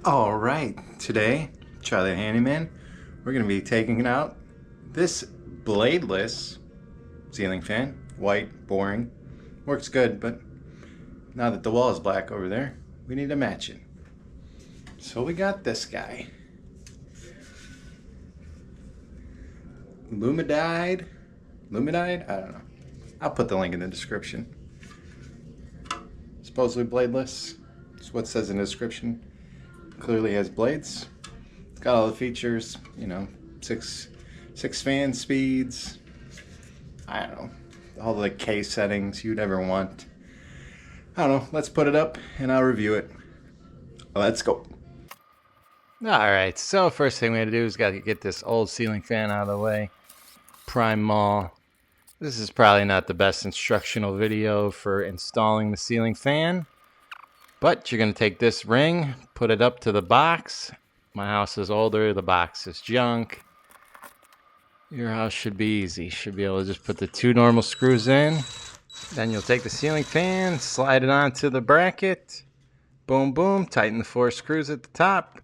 All right, today, Charlie the Handyman, we're going to be taking out this bladeless ceiling fan. White, boring, works good, but now that the wall is black over there, we need to match it. So we got this guy. Lumidide? I don't know. I'll put the link in the description. Supposedly bladeless. That's what it says in the description. Clearly has blades. It's got all the features, you know, six fan speeds. I don't know, all the K settings you'd ever want. I don't know. Let's put it up and I'll review it. Let's go. Alright, so first thing we had to do is got to get this old ceiling fan out of the way. Prime Mall. This is probably not the best instructional video for installing the ceiling fan, but you're going to take this ring, put it up to the box. My house is older, the box is junk. Your house should be easy. Should be able to just put the two normal screws in. Then you'll take the ceiling fan, slide it onto the bracket. Boom, boom, tighten the 4 screws at the top.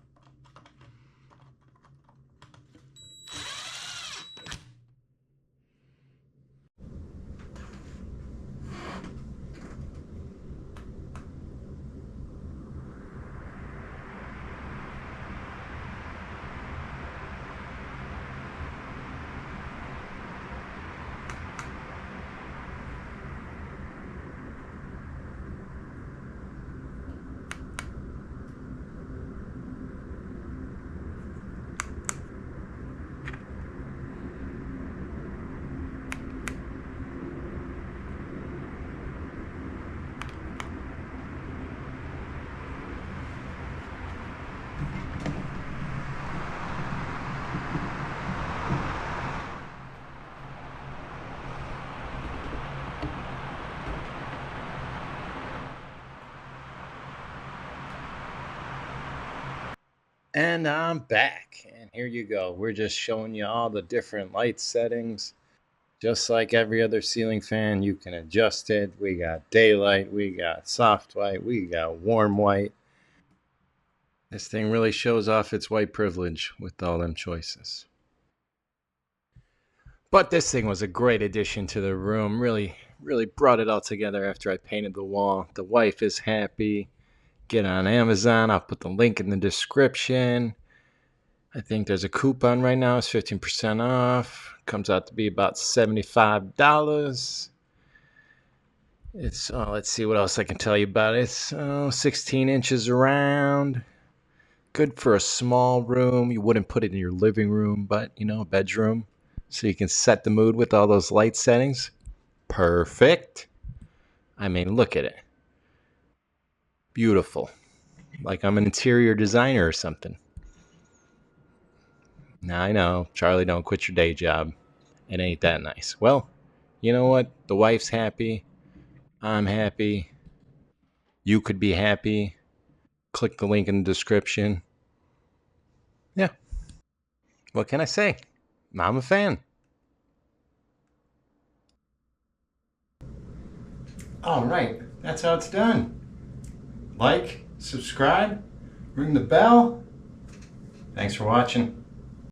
And I'm back, and here you go. We're just showing you all the different light settings. Just like every other ceiling fan, you can adjust it. We got daylight, we got soft white, we got warm white. This thing really shows off its white privilege with all them choices. But this thing was a great addition to the room. Really brought it all together after I painted the wall. The wife is happy. Get on Amazon. I'll put the link in the description. I think there's a coupon right now. It's 15% off. Comes out to be about $75. It's let's see what else I can tell you about it. It's 16 inches around. Good for a small room. You wouldn't put it in your living room, but you know, a bedroom. So you can set the mood with all those light settings. Perfect. I mean, look at it. Beautiful. Like I'm an interior designer or something. Now I know, Charlie, don't quit your day job. It ain't that nice. Well, you know what? The wife's happy. I'm happy. You could be happy. Click the link in the description. Yeah. What can I say? I'm a fan. All right, that's how it's done. Like, subscribe, ring the bell. Thanks for watching.